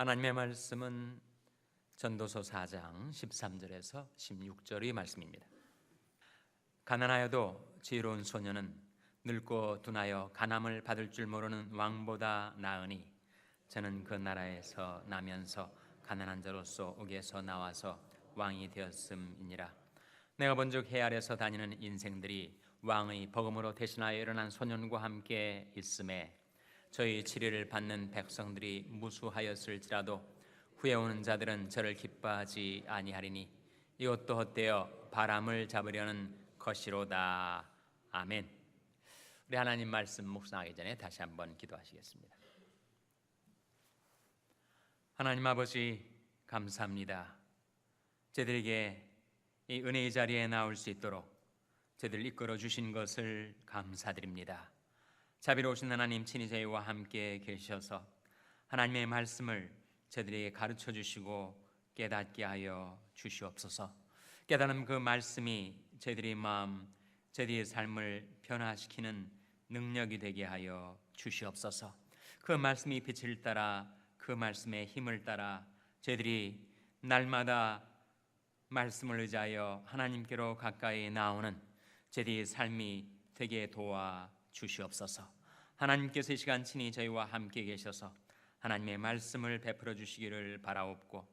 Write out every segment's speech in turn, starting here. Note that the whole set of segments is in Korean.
하나님의 말씀은 전도서 4장 13절에서 16절의 말씀입니다. 가난하여도 지혜로운 소녀는 늙고 둔하여 간암을 받을 줄 모르는 왕보다 나으니 저는 그 나라에서 나면서 가난한 자로서 옥에서 나와서 왕이 되었음이니라. 내가 본즉 해 아래서 다니는 인생들이 왕의 버금으로 대신하여 일어난 소년과 함께 있음에 저희 치리를 받는 백성들이 무수하였을지라도 후에 오는 자들은 저를 기뻐하지 아니하리니 이것도 헛되어 바람을 잡으려는 것이로다. 아멘. 우리 하나님 말씀 묵상하기 전에 다시 한번 기도하시겠습니다. 하나님 아버지, 감사합니다. 저희들에게 이 은혜의 자리에 나올 수 있도록 저희들 이끌어 주신 것을 감사드립니다. 자비로우신 하나님 친히 저희와 함께 계셔서 하나님의 말씀을 저희들에게 가르쳐 주시고 깨닫게 하여 주시옵소서. 깨달은 그 말씀이 저희들의 마음, 저희들의 삶을 변화시키는 능력이 되게 하여 주시옵소서. 그 말씀이 빛을 따라, 그 말씀의 힘을 따라 저희들이 날마다 말씀을 의지하여 하나님께로 가까이 나오는 저희들의 삶이 되게 도와 주시옵소서. 하나님께서 이 시간 친히 저희와 함께 계셔서 하나님의 말씀을 베풀어 주시기를 바라옵고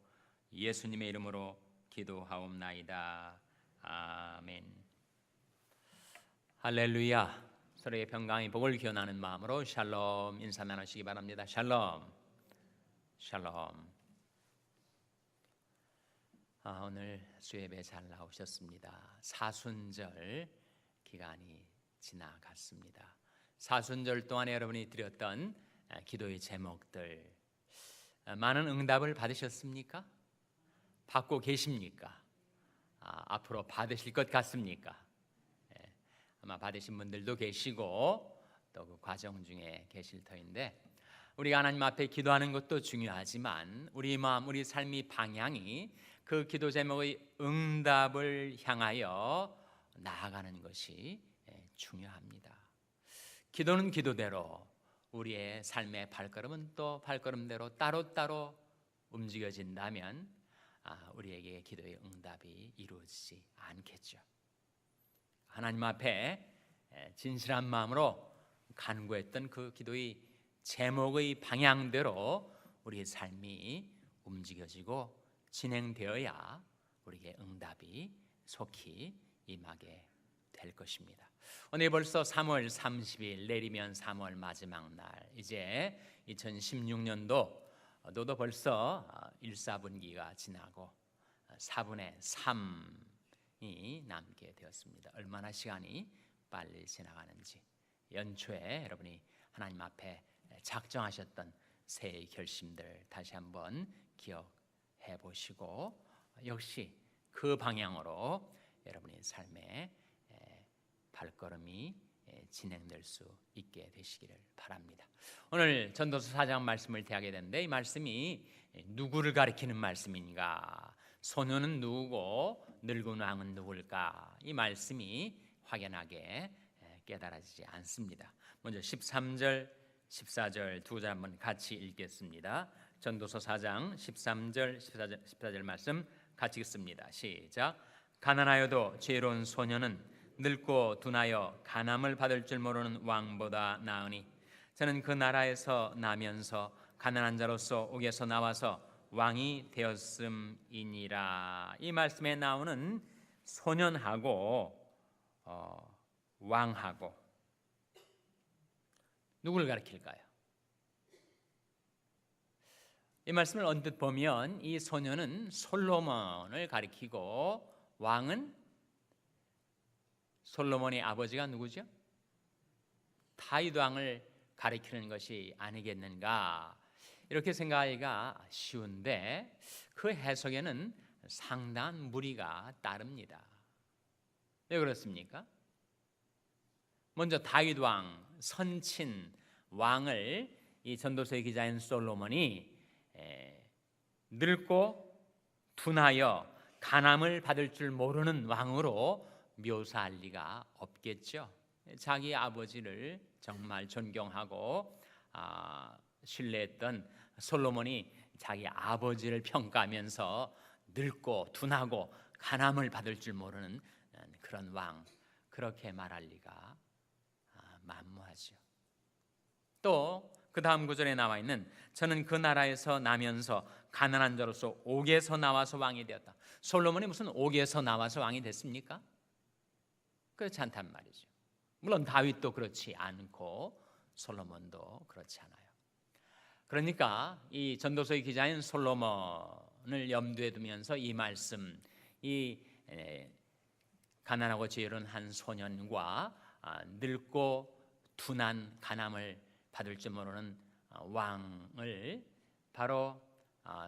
예수님의 이름으로 기도하옵나이다. 아멘. 할렐루야. 서로의 평강의 복을 기원하는 마음으로 샬롬 인사 나누시기 바랍니다. 샬롬. 샬롬. 오늘 수예배 잘 나오셨습니다. 사순절 기간이 지나갔습니다. 사순절 동안에 여러분이 드렸던 기도의 제목들 많은 응답을 받으셨습니까? 받고 계십니까? 앞으로 받으실 것 같습니까? 아마 받으신 분들도 계시고 또 그 과정 중에 계실 터인데, 우리가 하나님 앞에 기도하는 것도 중요하지만 우리 마음, 우리 삶의 방향이 그 기도 제목의 응답을 향하여 나아가는 것이 중요합니다. 기도는 기도대로, 우리의 삶의 발걸음은 또 발걸음대로 따로따로 움직여진다면 우리에게 기도의 응답이 이루어지지 않겠죠. 하나님 앞에 진실한 마음으로 간구했던 그 기도의 제목의 방향대로 우리의 삶이 움직여지고 진행되어야 우리에게 응답이 속히 임하게 될 것입니다. 오늘 벌써 3월 30일, 내리면 3월 마지막 날, 이제 2016년도도 벌써 1/4분기가 지나고 4분의 3이 남게 되었습니다. 얼마나 시간이 빨리 지나가는지, 연초에 여러분이 하나님 앞에 작정하셨던 새해 결심들 다시 한번 기억해 보시고 역시 그 방향으로 여러분의 삶에 발걸음이 진행될 수 있게 되시기를 바랍니다. 오늘 전도서 4장 말씀을 대하게 되는데, 이 말씀이 누구를 가리키는 말씀인가? 소녀는 누구고 늙은 왕은 누굴까? 이 말씀이 확연하게 깨달아지지 않습니다. 먼저 13절, 14절 두 절 한번 같이 읽겠습니다. 전도서 4장 13절, 14절 말씀 같이 읽습니다. 시작. 가난하여도 지혜로운 소녀는 늙고 둔하여 간암을 받을 줄 모르는 왕보다 나으니 저는 그 나라에서 나면서 가난한 자로서 옥에서 나와서 왕이 되었음이니라. 이 말씀에 나오는 소년하고 왕하고 누구를 가리킬까요? 이 말씀을 언뜻 보면 이 소년은 솔로몬을 가리키고 왕은 솔로몬의 아버지가 누구죠? 다윗 왕을 가리키는 것이 아니겠는가, 이렇게 생각하기가 쉬운데 그 해석에는 상당한 무리가 따릅니다. 왜 그렇습니까? 먼저 다윗 왕, 선친 왕을 이 전도서의 기자인 솔로몬이 늙고 둔하여 간암을 받을 줄 모르는 왕으로 묘사할 리가 없겠죠. 자기 아버지를 정말 존경하고 신뢰했던 솔로몬이 자기 아버지를 평가하면서 늙고 둔하고 간암을 받을 줄 모르는 그런 왕, 그렇게 말할 리가 만무하죠. 또 그 다음 구절에 나와 있는 저는 그 나라에서 나면서 가난한 자로서 옥에서 나와서 왕이 되었다. 솔로몬이 무슨 옥에서 나와서 왕이 됐습니까? 그렇지 않단 말이죠. 물론 다윗도 그렇지 않고 솔로몬도 그렇지 않아요. 그러니까 이 전도서의 기자인 솔로몬을 염두에 두면서 이 말씀, 이 가난하고 지혜로운 한 소년과 늙고 둔한 간암을 받을 줄 모르는 왕을 바로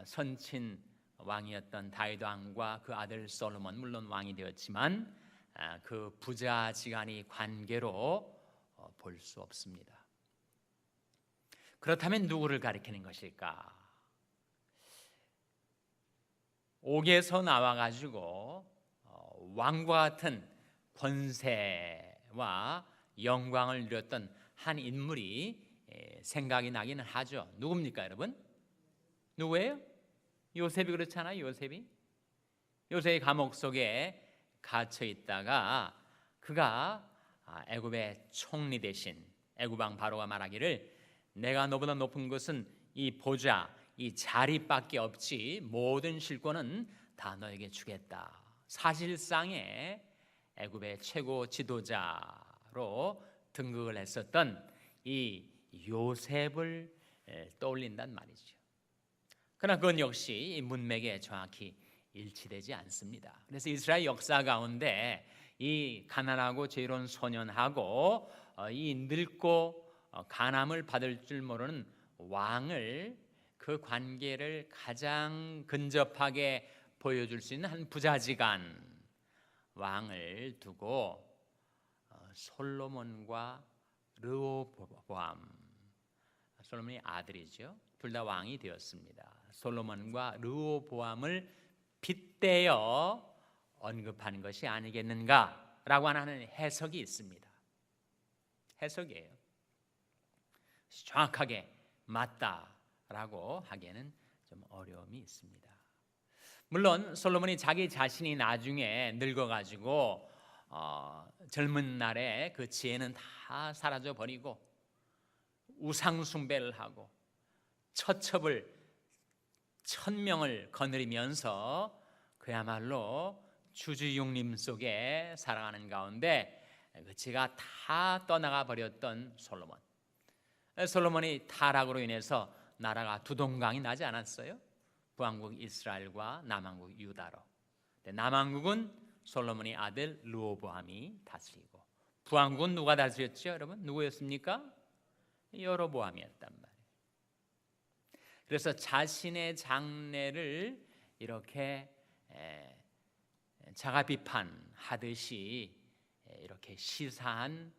선친 왕이었던 다윗 왕과 그 아들 솔로몬, 물론 왕이 되었지만 그 부자지간이 관계로 볼 수 없습니다. 그렇다면 누구를 가리키는 것일까? 옥에서 나와가지고 왕과 같은 권세와 영광을 누렸던 한 인물이 생각이 나기는 하죠. 누굽니까, 여러분? 누구예요? 요셉이 그렇잖아요. 요셉이 감옥 속에 갇혀 있다가 그가 애굽의 총리 대신 애굽 왕 바로가 말하기를 내가 너보다 높은 것은 이 보좌, 이 자리밖에 없지 모든 실권은 다 너에게 주겠다. 사실상의 애굽의 최고 지도자로 등극을 했었던 이 요셉을 떠올린단 말이죠. 그러나 그건 역시 이 문맥에 정확히 일치되지 않습니다. 그래서 이스라엘 역사 가운데 이 가난하고 지혜로운 소년하고 이 늙고 간암을 받을 줄 모르는 왕을, 그 관계를 가장 근접하게 보여줄 수 있는 한 부자지간 왕을 두고 솔로몬과 르호보암, 솔로몬이 아들이죠. 둘 다 왕이 되었습니다. 솔로몬과 르호보암을 빗대어 언급하는 것이 아니겠는가라고 하는 해석이 있습니다. 해석이에요. 정확하게 맞다라고 하기에는 좀 어려움이 있습니다. 물론 솔로몬이 자기 자신이 나중에 늙어가지고 젊은 날에 그 지혜는 다 사라져 버리고 우상 숭배를 하고 처첩을 1000명을 거느리면서 그야말로 주주육림 속에 살아가는 가운데 그 지가 다 떠나가 버렸던 솔로몬이 타락으로 인해서 나라가 두 동강이 나지 않았어요? 북왕국 이스라엘과 남왕국 유다로. 남왕국은 솔로몬의 아들 르호보암이 다스리고 북왕국은 누가 다스렸죠, 여러분? 누구였습니까? 여로보암이었단 말이에요. 그래서 자신의 장래를 이렇게 자가 비판하듯이 이렇게 시사한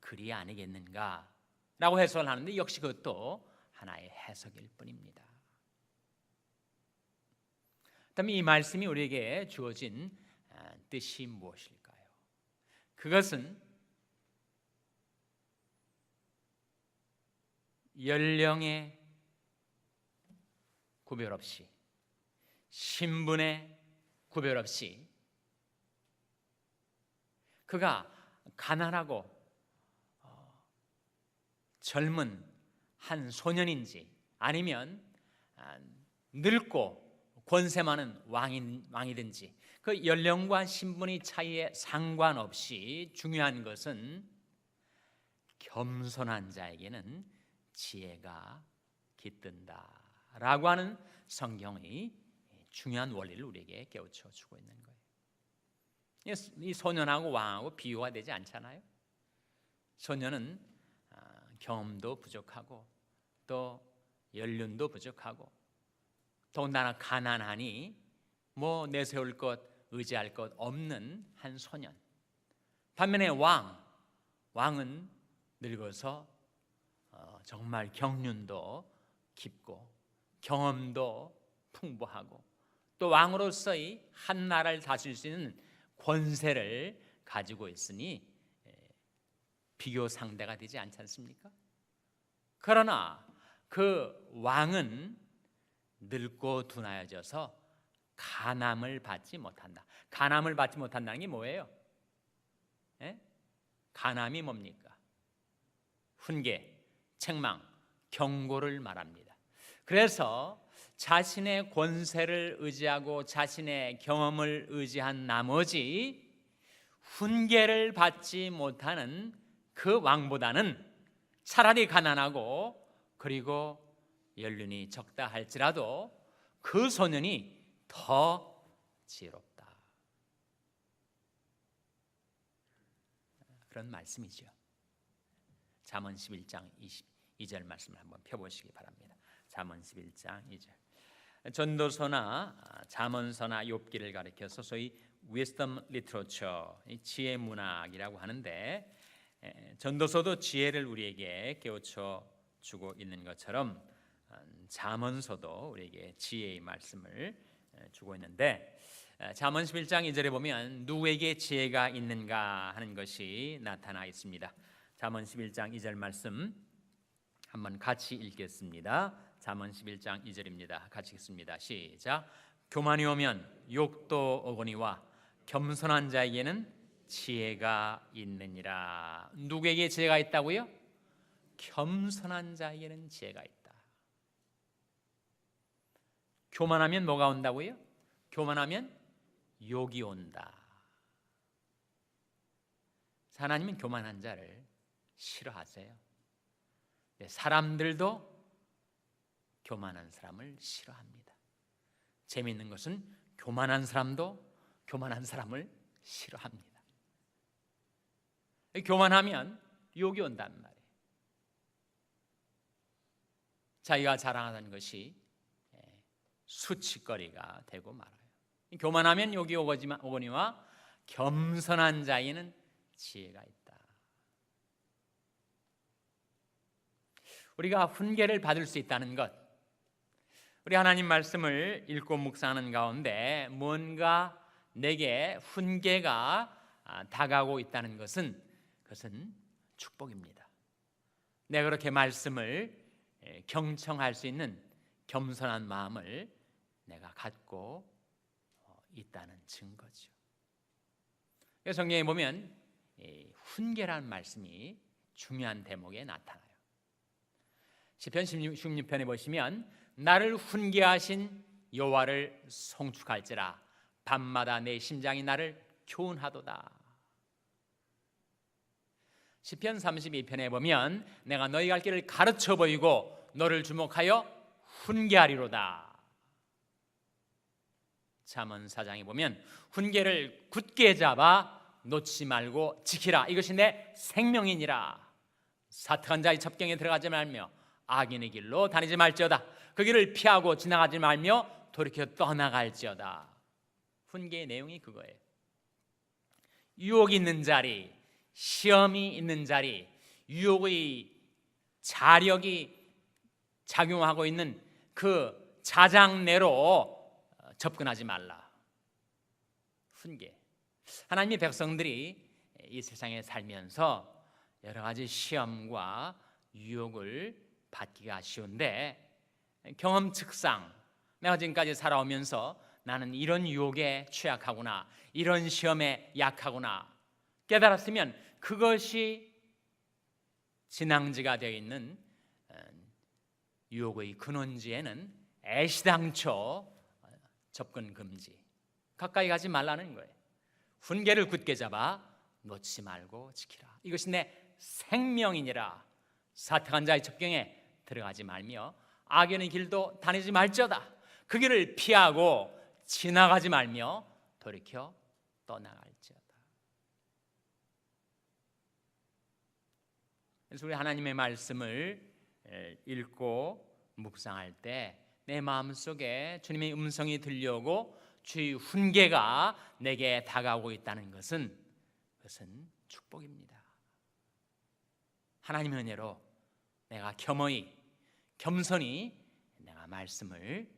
글이 아니겠는가라고 해석을 하는데 역시 그것도 하나의 해석일 뿐입니다. 그다음에 이 말씀이 우리에게 주어진 뜻이 무엇일까요? 그것은 연령의 구별 없이, 신분의 구별 없이 그가 가난하고 젊은 한 소년인지 아니면 늙고 권세 많은 왕이든지 그 연령과 신분의 차이에 상관없이 중요한 것은 겸손한 자에게는 지혜가 깃든다라고 하는 성경의 중요한 원리를 우리에게 깨우쳐 주고 있는 거예요. 이 소년하고 왕하고 비교가 되지 않잖아요. 소년은 경험도 부족하고 또 연륜도 부족하고 더군다나 가난하니 뭐 내세울 것, 의지할 것 없는 한 소년. 반면에 왕은 늙어서 정말 경륜도 깊고 경험도 풍부하고 또 왕으로서의 한 나라를 다스릴 수 있는 권세를 가지고 있으니 비교 상대가 되지 않지 않습니까? 그러나 그 왕은 늙고 둔하여져서 간암을 받지 못한다. 간암을 받지 못한다는 게 뭐예요? 예? 간암이 뭡니까? 훈계, 책망, 경고를 말합니다. 그래서 자신의 권세를 의지하고 자신의 경험을 의지한 나머지 훈계를 받지 못하는 그 왕보다는 차라리 가난하고 그리고 연륜이 적다 할지라도 그 소년이 더 지혜롭다. 그런 말씀이죠. 잠언 11장 22절 말씀을 한번 펴보시기 바랍니다. 잠언 11장 2절. 전도서나 잠언서나 욥기를 가리켜서 소위 wisdom literature, 지혜 문학이라고 하는데, 전도서도 지혜를 우리에게 깨우쳐 주고 있는 것처럼 잠언서도 우리에게 지혜의 말씀을 주고 있는데, 잠언 11장 2절에 보면 누구에게 지혜가 있는가 하는 것이 나타나 있습니다. 잠언 11장 2절 말씀 한번 같이 읽겠습니다. 잠언 11장 2절입니다. 같이 읽습니다. 시작. 교만이 오면 욕도 오거니와 겸손한 자에게는 지혜가 있느니라. 누구에게 지혜가 있다고요? 겸손한 자에게는 지혜가 있다. 교만하면 뭐가 온다고요? 교만하면 욕이 온다. 하나님은 교만한 자를 싫어하세요. 사람들도 교만한 사람을 싫어합니다. 재미있는 것은 교만한 사람도 교만한 사람을 싫어합니다. 교만하면 욕이 온단 말이에요. 자기가 자랑하는 것이 수치거리가 되고 말아요. 교만하면 욕이 오거니와 겸손한 자에는 지혜가 있다. 우리가 훈계를 받을 수 있다는 것, 우리 하나님 말씀을 읽고 묵상하는 가운데 뭔가 내게 훈계가 다가오고 있다는 것은 그것은 축복입니다. 내가 그렇게 말씀을 경청할 수 있는 겸손한 마음을 내가 갖고 있다는 증거죠. 성경에 보면 훈계라는 말씀이 중요한 대목에 나타나요. 시편 16편에 보시면 나를 훈계하신 여호와를 송축할지라 밤마다 내 심장이 나를 교훈하도다. 시편 32편에 보면 내가 너희 갈 길을 가르쳐 보이고 너를 주목하여 훈계하리로다. 잠언 4장에 보면 훈계를 굳게 잡아 놓지 말고 지키라. 이것이 내 생명이니라. 사특한 자의 첩경에 들어가지 말며 악인의 길로 다니지 말지어다. 그 길을 피하고 지나가지 말며 돌이켜 떠나갈지어다. 훈계의 내용이 그거예요. 유혹이 있는 자리, 시험이 있는 자리, 유혹의 자력이 작용하고 있는 그 자장내로 접근하지 말라. 훈계. 하나님의 백성들이 이 세상에 살면서 여러 가지 시험과 유혹을 받기가 쉬운데, 경험칙상 내가 지금까지 살아오면서 나는 이런 유혹에 취약하구나, 이런 시험에 약하구나 깨달았으면 그것이 진앙지가 되어 있는 유혹의 근원지에는 애시당초 접근 금지, 가까이 가지 말라는 거예요. 훈계를 굳게 잡아 놓지 말고 지키라. 이것이 내 생명이니라. 사특한 자의 첩경에 들어가지 말며 악인의 길도 다니지 말지어다. 그 길을 피하고 지나가지 말며 돌이켜 떠나갈지어다. 그래서 우리 하나님의 말씀을 읽고 묵상할 때 내 마음속에 주님의 음성이 들려오고 주의 훈계가 내게 다가오고 있다는 것은 그것은 축복입니다. 하나님의 은혜로 내가 겸허히 겸손히 내가 말씀을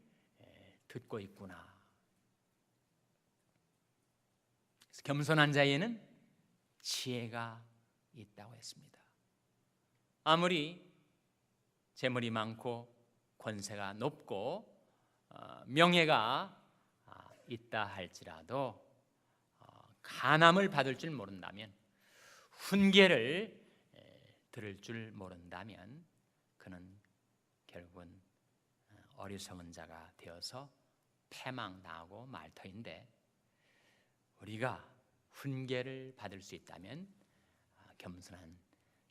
듣고 있구나. 그래서 겸손한 자에는 지혜가 있다고 했습니다. 아무리 재물이 많고 권세가 높고 명예가 있다 할지라도 간암을 받을 줄 모른다면, 훈계를 들을 줄 모른다면 그는 결국은 어리석은 자가 되어서 패망당하고 말 터인데, 우리가 훈계를 받을 수 있다면 겸손한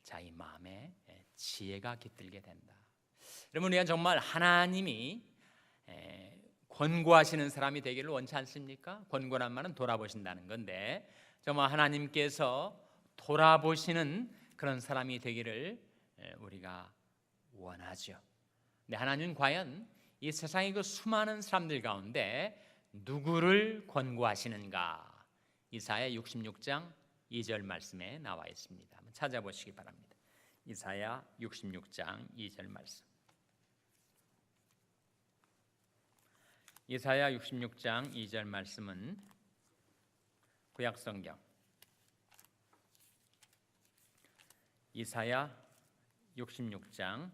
자의 마음에 지혜가 깃들게 된다. 여러분, 우리가 정말 하나님이 권고하시는 사람이 되기를 원치 않습니까? 권고란 말은 돌아보신다는 건데, 정말 하나님께서 돌아보시는 그런 사람이 되기를 우리가 원하죠. 근데 하나님은 과연 이 세상의 그 수많은 사람들 가운데 누구를 권고하시는가? 이사야 66장 2절 말씀에 나와 있습니다. 한번 찾아보시기 바랍니다. 이사야 66장 2절 말씀. 이사야 66장 2절 말씀은 구약성경 이사야 66장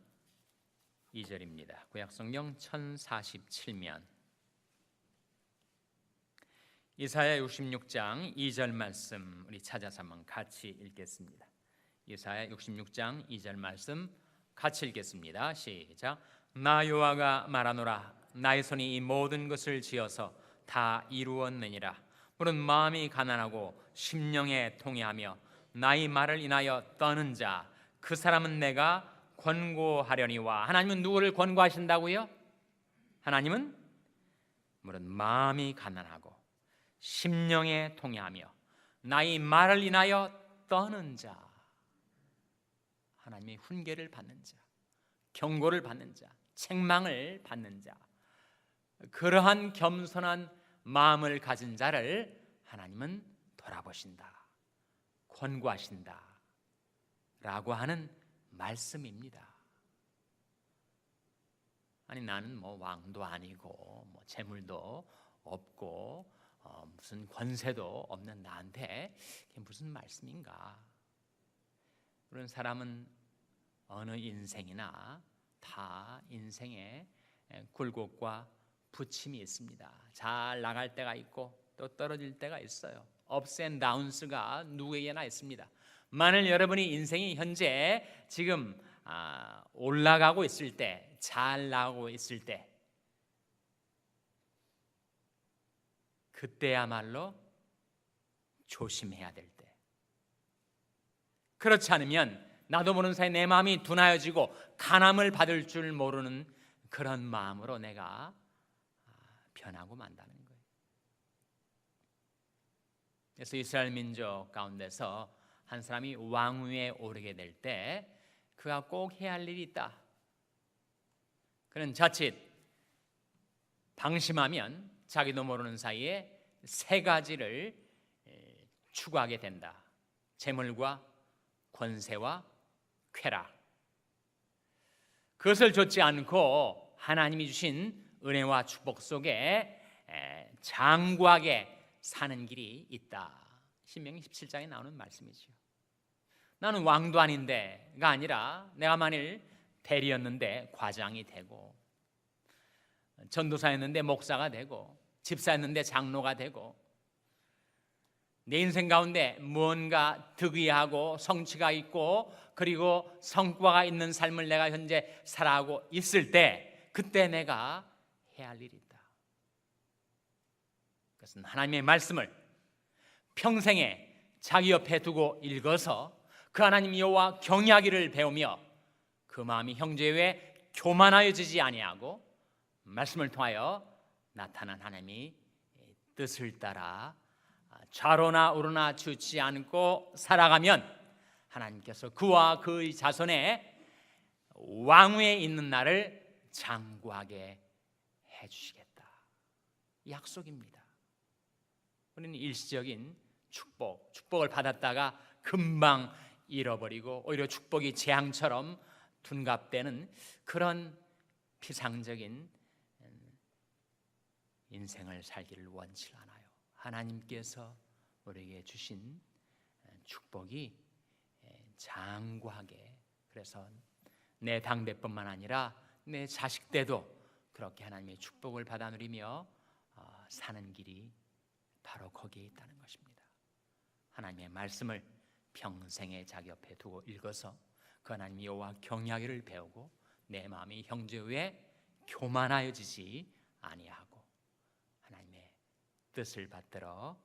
2절입니다. 구약성경 1047면 이사야 66장 2절 말씀 우리 찾아서 한번 같이 읽겠습니다. 이사야 66장 2절 말씀 같이 읽겠습니다. 시작. 나 여호와가 말하노라. 나의 손이 이 모든 것을 지어서 다 이루었느니라. 물은 마음이 가난하고 심령에 통회하며 나의 말을 인하여 떠는 자, 그 사람은 내가 권고하려니와. 하나님은 누구를 권고하신다고요? 하나님은 물은 마음이 가난하고 심령에 통회하며 나의 말을 인하여 떠는 자, 하나님의 훈계를 받는 자, 경고를 받는 자, 책망을 받는 자, 그러한 겸손한 마음을 가진 자를 하나님은 돌아보신다, 권고하신다 라고 하는 말씀입니다. 아니, 나는 뭐 왕도 아니고 뭐 재물도 없고 무슨 권세도 없는 나한테 그게 무슨 말씀인가? 그런 사람은 어느 인생이나 다 인생에 굴곡과 부침이 있습니다. 잘 나갈 때가 있고 또 떨어질 때가 있어요. 업스 앤 다운스가 누구에게나 있습니다. 만일 여러분이 인생이 현재 지금 올라가고 있을 때, 잘 나가고 있을 때, 그때야말로 조심해야 될 때. 그렇지 않으면 나도 모르는 사이에 내 마음이 둔하여지고 간암을 받을 줄 모르는 그런 마음으로 내가 변하고 만다는 거예요. 그래서 이스라엘 민족 가운데서 한 사람이 왕위에 오르게 될 때 그가 꼭 해야 할 일이 있다. 그는 자칫 방심하면 자기도 모르는 사이에 세 가지를 추구하게 된다. 재물과 권세와 쾌락. 그것을 좇지 않고 하나님이 주신 은혜와 축복 속에 장구하게 사는 길이 있다. 신명기 17장에 나오는 말씀이죠. 나는 왕도 아닌데가 아니라 내가 만일 대리였는데 과장이 되고, 전도사였는데 목사가 되고, 집사였는데 장로가 되고, 내 인생 가운데 무언가 득의하고 성취가 있고 그리고 성과가 있는 삶을 내가 현재 살아가고 있을 때, 그때 내가 해야 할 일이 있다. 그것은 하나님의 말씀을 평생에 자기 옆에 두고 읽어서 그 하나님 여호와 경외하기를 배우며 그 마음이 형제 외에 교만하여지지 아니하고 말씀을 통하여 나타난 하나님의 뜻을 따라 좌로나 우로나 치우치지 않고 살아가면 하나님께서 그와 그의 자손의 왕위에 있는 날을 장구하게 해주시겠다. 약속입니다. 우리는 일시적인 축복을 받았다가 금방 잃어버리고 오히려 축복이 재앙처럼 둔갑되는 그런 피상적인 인생을 살기를 원치 않아요. 하나님께서 우리에게 주신 축복이 장구하게, 그래서 내 당대뿐만 아니라 내 자식 때도 그렇게 하나님의 축복을 받아 누리며 사는 길이 바로 거기에 있다는 것입니다. 하나님의 말씀을 평생에 자기 옆에 두고 읽어서 그 하나님 여호와 경외하기를 배우고 내 마음이 형제 위에 교만하여지지 아니하고 하나님의 뜻을 받들어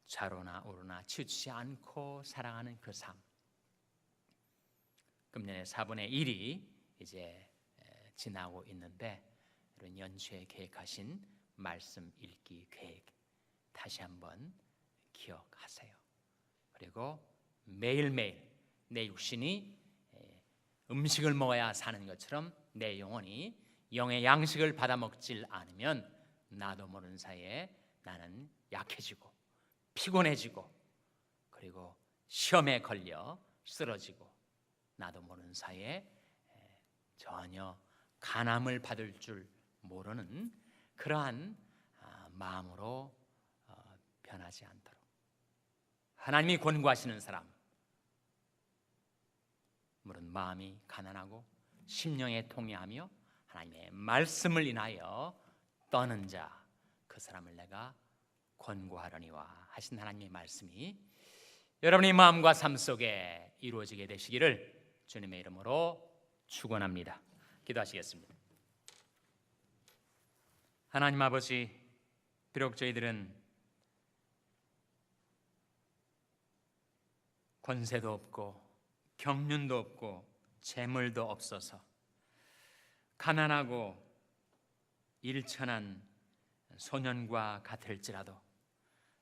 좌로나 우로나 치우치지 않고 살아가는 그 삶. 금년에 4분의 1이 이제 지나고 있는데 이런 연초에 계획하신 말씀 읽기 계획 다시 한번 기억하세요. 그리고 매일매일 내 육신이 음식을 먹어야 사는 것처럼 내 영혼이 영의 양식을 받아 먹질 않으면 나도 모르는 사이에 나는 약해지고 피곤해지고 그리고 시험에 걸려 쓰러지고 나도 모르는 사이에 전혀 간암을 받을 줄 모르는 그러한 마음으로 변하지 않도록 하나님이 권고하시는 사람, 물은 마음이 가난하고 심령에 통회하며 하나님의 말씀을 인하여 떠는 자, 그 사람을 내가 권고하려니와 하신 하나님의 말씀이 여러분의 마음과 삶 속에 이루어지게 되시기를 주님의 이름으로 축원합니다. 기도하시겠습니다. 하나님 아버지, 비록 저희들은 권세도 없고 경륜도 없고 재물도 없어서 가난하고 일천한 소년과 같을지라도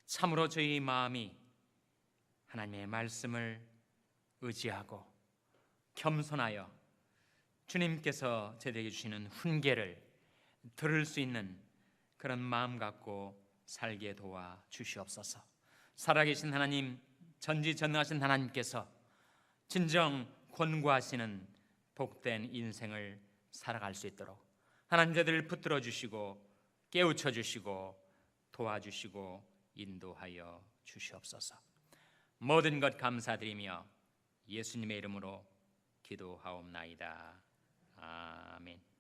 참으로 저희 마음이 하나님의 말씀을 의지하고 겸손하여 주님께서 저희에게 주시는 훈계를 들을 수 있는 그런 마음 갖고 살게 도와 주시옵소서. 살아계신 하나님, 전지전능하신 하나님께서 진정 권고하시는 복된 인생을 살아갈 수 있도록 하나님 저들을 붙들어 주시고 깨우쳐 주시고 도와주시고 인도하여 주시옵소서. 모든 것 감사드리며 예수님의 이름으로 기도하옵나이다. 아멘.